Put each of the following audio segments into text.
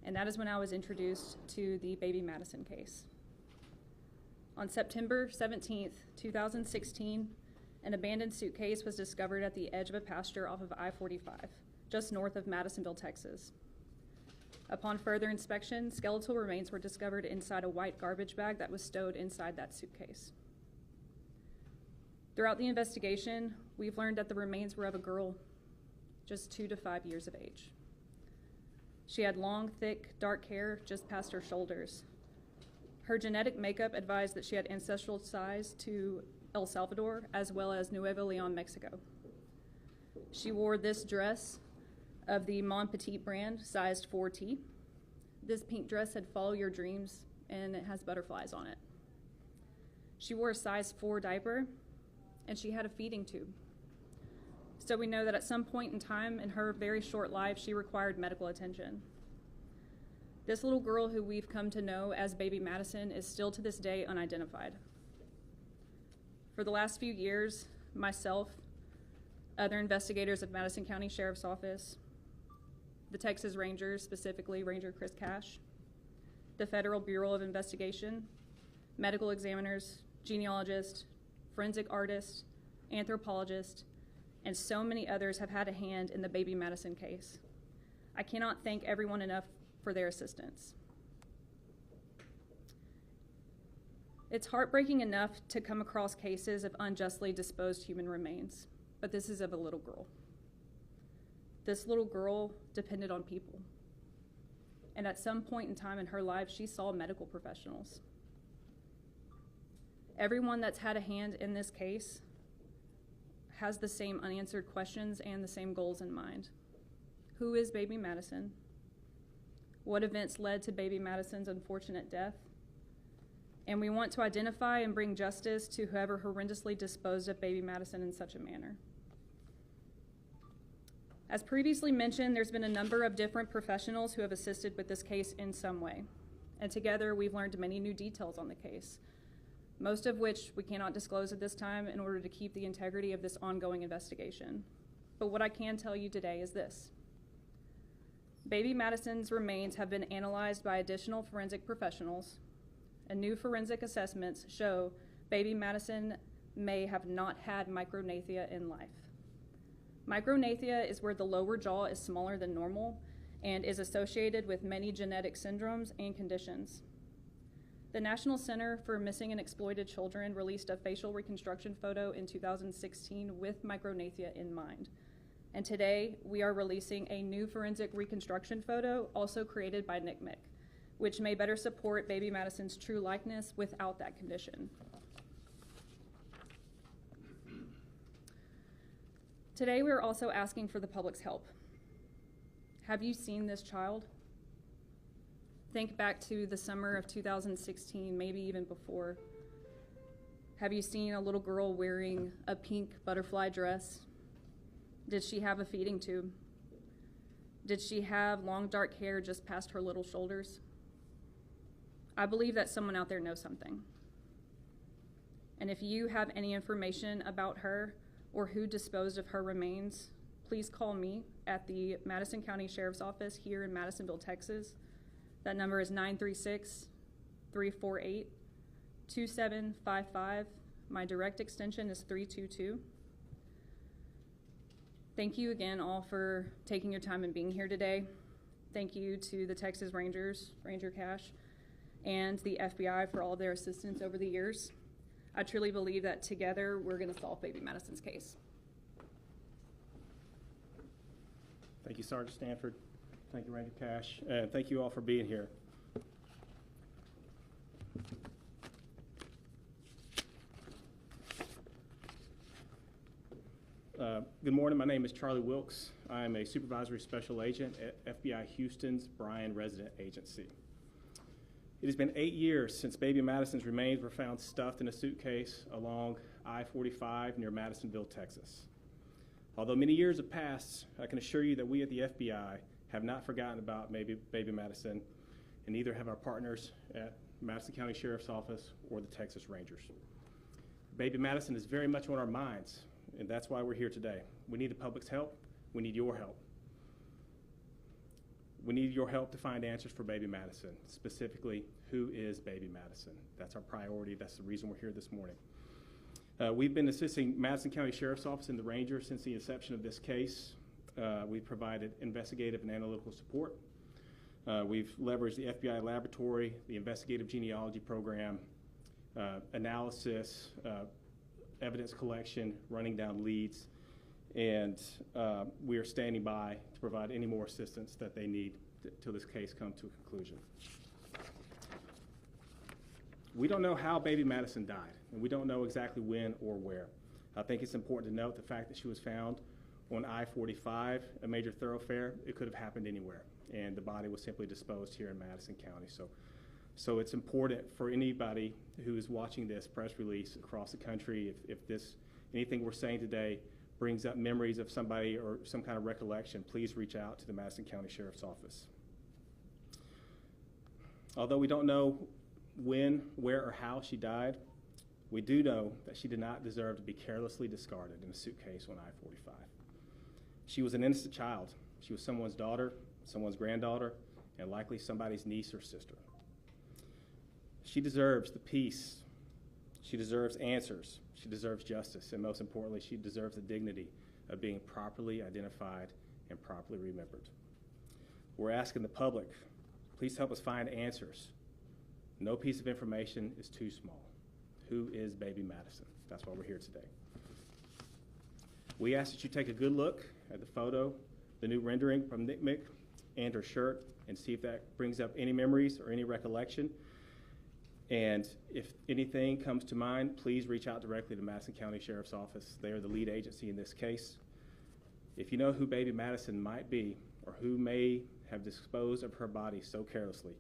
and that is when I was introduced to the baby Madison case. On September 17th, 2016, an abandoned suitcase was discovered at the edge of a pasture off of I-45, just north of Madisonville, Texas. Upon further inspection, skeletal remains were discovered inside a white garbage bag that was stowed inside that suitcase. Throughout the investigation, we've learned that the remains were of a girl just 2 to 5 years of age. She had long, thick, dark hair just past her shoulders. Her genetic makeup advised that she had ancestral ties to El Salvador as well as Nuevo Leon, Mexico. She wore this dress of the Mon Petit brand, sized 4T. This pink dress said "Follow Your Dreams," and it has butterflies on it. She wore a size 4 diaper, and she had a feeding tube. So we know that at some point in time in her very short life, she required medical attention. This little girl who we've come to know as baby Madison is still to this day unidentified. For the last few years, myself, other investigators of Madison County Sheriff's Office, the Texas Rangers, specifically Ranger Chris Cash, the Federal Bureau of Investigation, medical examiners, genealogists, forensic artists, anthropologists, and so many others have had a hand in the baby Madison case. I cannot thank everyone enough for their assistance. It's heartbreaking enough to come across cases of unjustly disposed human remains, but this is of a little girl. This little girl depended on people. And at some point in time in her life, she saw medical professionals. Everyone that's had a hand in this case has the same unanswered questions and the same goals in mind. Who is baby Madison? What events led to baby Madison's unfortunate death? And we want to identify and bring justice to whoever horrendously disposed of baby Madison in such a manner. As previously mentioned, there's been a number of different professionals who have assisted with this case in some way. And together, we've learned many new details on the case, most of which we cannot disclose at this time in order to keep the integrity of this ongoing investigation. But what I can tell you today is this. Baby Madison's remains have been analyzed by additional forensic professionals, and new forensic assessments show baby Madison may have not had micrognathia in life. Micrognathia is where the lower jaw is smaller than normal and is associated with many genetic syndromes and conditions. The National Center for Missing and Exploited Children released a facial reconstruction photo in 2016 with micrognathia in mind. And today, we are releasing a new forensic reconstruction photo, also created by Nick Mick, which may better support baby Madison's true likeness without that condition. Today, we are also asking for the public's help. Have you seen this child? Think back to the summer of 2016, maybe even before. Have you seen a little girl wearing a pink butterfly dress? Did she have a feeding tube? Did she have long dark hair just past her little shoulders? I believe that someone out there knows something. And if you have any information about her or who disposed of her remains, please call me at the Madison County Sheriff's Office here in Madisonville, Texas. That number is 936-348-2755. My direct extension is 322. Thank you again all for taking your time and being here today. Thank you to the Texas Rangers, Ranger Cash, and the FBI for all their assistance over the years. I truly believe that together we're going to solve baby Madison's case. Thank you, Sergeant Stanford. Thank you, Ranger Cash. And thank you all for being here. Good morning. My name is Charlie Wilkes. I am a supervisory special agent at FBI Houston's Bryan Resident Agency. It has been 8 years since baby Madison's remains were found stuffed in a suitcase along I-45 near Madisonville, Texas. Although many years have passed, I can assure you that we at the FBI have not forgotten about baby Madison, and neither have our partners at Madison County Sheriff's Office or the Texas Rangers. Baby Madison is very much on our minds, and that's why we're here today. We need the public's help. We need your help. We need your help to find answers for baby Madison. Specifically, who is baby Madison? That's our priority. That's the reason we're here this morning. We've been assisting Madison County Sheriff's Office and the Ranger since the inception of this case. We've provided investigative and analytical support. We've leveraged the FBI laboratory, the investigative genealogy program, analysis, evidence collection, running down leads, and we are standing by to provide any more assistance that they need till this case comes to a conclusion. We don't know how baby Madison died, and we don't know exactly when or where. I think it's important to note the fact that she was found on I-45, a major thoroughfare. It could have happened anywhere, and the body was simply disposed here in Madison County. So it's important for anybody who is watching this press release across the country, if anything we're saying today brings up memories of somebody or some kind of recollection, please reach out to the Madison County Sheriff's Office. Although we don't know when, where, or how she died, we do know that she did not deserve to be carelessly discarded in a suitcase on I-45. She was an innocent child. She was someone's daughter, someone's granddaughter, and likely somebody's niece or sister. She deserves the peace. She deserves answers. She deserves justice. And most importantly, she deserves the dignity of being properly identified and properly remembered. We're asking the public, please help us find answers. No piece of information is too small. Who is baby Madison? That's why we're here today. We ask that you take a good look at the photo, the new rendering from Nick Mick, and her shirt, and see if that brings up any memories or any recollection. And if anything comes to mind, please reach out directly to Madison County Sheriff's Office. They are the lead agency in this case. If you know who baby Madison might be or who may have disposed of her body so carelessly,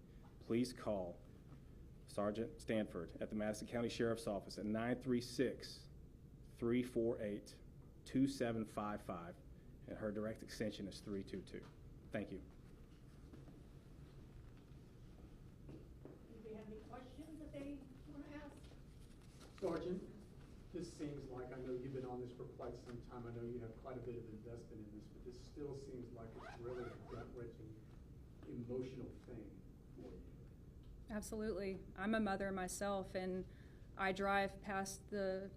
please call Sergeant Stanford at the Madison County Sheriff's Office at 936-348-2755, and her direct extension is 322. Thank you. Anybody have any questions that they want to ask? Sergeant, this seems like, I know you've been on this for quite some time. I know you have quite a bit of investment in this, but this still seems like it's really a gut-wrenching, emotional thing for you. Absolutely. I'm a mother myself, and I drive past the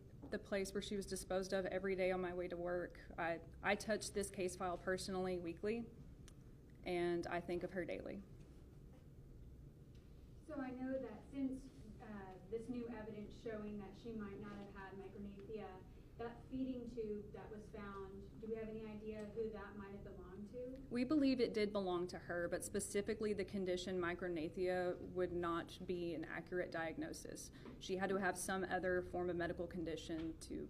place where she was disposed of every day on my way to work. I touch this case file personally weekly, and I think of her daily. So I know that since this new evidence showing that she might not have had micronephia, that feeding tube that was found, do we have any idea who that might have belonged to? We believe it did belong to her, but specifically the condition micronephia would not be an accurate diagnosis. She had to have some other form of medical condition to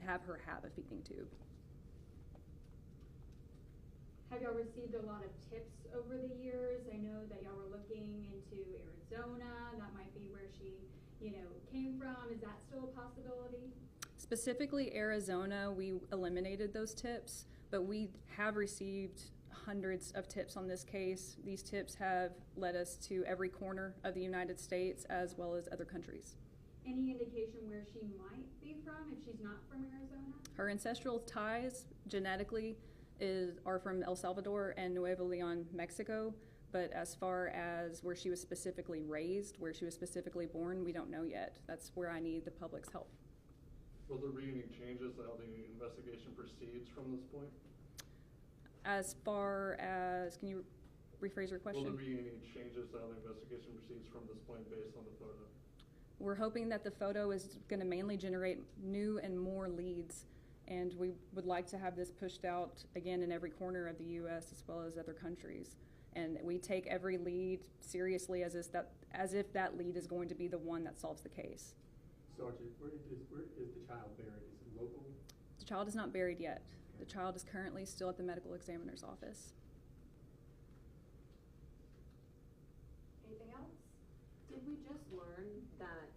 have her have a feeding tube. Have y'all received a lot of tips over the years? I know that y'all were looking into Arizona. That might be where she, came from. Is that still a possibility? Specifically Arizona, we eliminated those tips, but we have received hundreds of tips on this case. These tips have led us to every corner of the United States as well as other countries. Any indication where she might be from if she's not from Arizona? Her ancestral ties genetically are from El Salvador and Nuevo Leon, Mexico, but as far as where she was specifically raised, where she was specifically born, we don't know yet. That's where I need the public's help. Will there be any changes to how the investigation proceeds from this point? As far as, can you rephrase your question? Will there be any changes to how the investigation proceeds from this point based on the photo? We're hoping that the photo is going to mainly generate new and more leads, and we would like to have this pushed out again in every corner of the U.S. as well as other countries. And we take every lead seriously as if that lead is going to be the one that solves the case. Sergeant, where is the child buried? Is it local? The child is not buried yet. The child is currently still at the medical examiner's office. Anything else? Did we just learn that,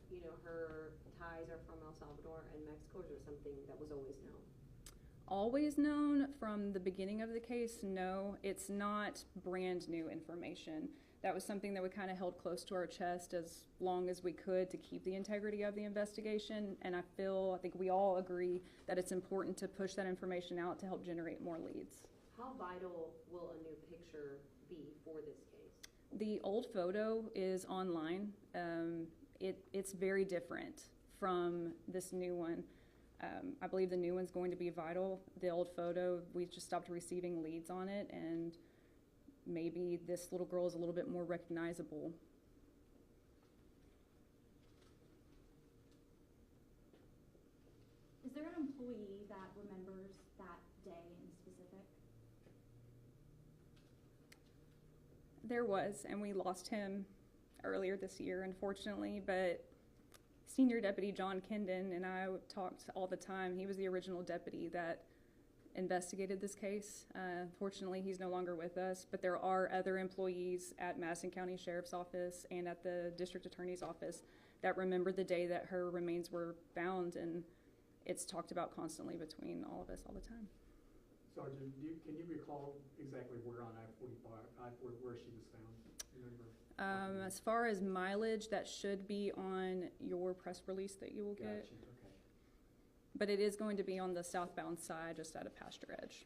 her ties are from El Salvador and Mexico, or is there something that was always known? Always known from the beginning of the case? No, it's not brand new information. That was something that we kind of held close to our chest as long as we could to keep the integrity of the investigation, and I think we all agree that it's important to push that information out to help generate more leads. How vital will a new picture be for this case? The old photo is online. It's very different from this new one. I believe the new one's going to be vital. The old photo, we just stopped receiving leads on it, and maybe this little girl is a little bit more recognizable. Is there an employee that remembers that day in specific? There was, and we lost him earlier this year, unfortunately, but Senior Deputy John Kendon and I talked all the time. He was the original deputy that investigated this case. Unfortunately, he's no longer with us, but there are other employees at Madison County Sheriff's Office and at the District Attorney's Office that remember the day that her remains were found, and it's talked about constantly between all of us all the time. Sergeant, can you recall exactly where on I-45, where she was found? Remember? As far as mileage, that should be on your press release that you will get. Gotcha, okay. But it is going to be on the southbound side, just at a pasture edge.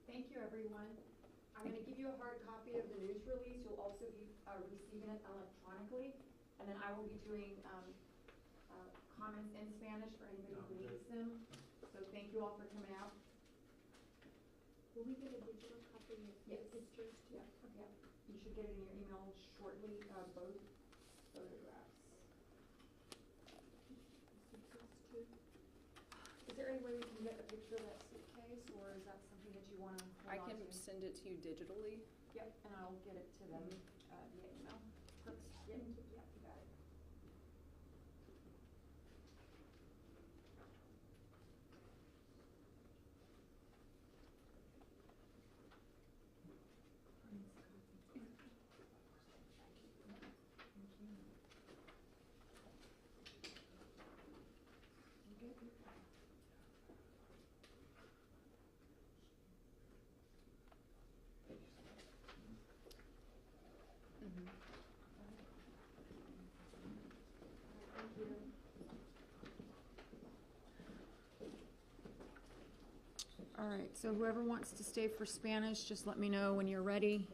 Thank you, everyone. I'm going to give you a hard copy of the news release. You'll also be receiving it electronically. And then I will be doing comments in Spanish for anybody who needs them. So thank you all for coming out. Will we get a digital copy of the Yes. pictures too? Yeah, okay. You should get it in your email shortly, both photographs. Is there any way we can get a picture of that suitcase, or is that something that you want to I hold on can to? send it to you digitally. Yep, and I'll get it to them via email. Perfect. Yep, yep, you got it. All right, so whoever wants to stay for Spanish, just let me know when you're ready.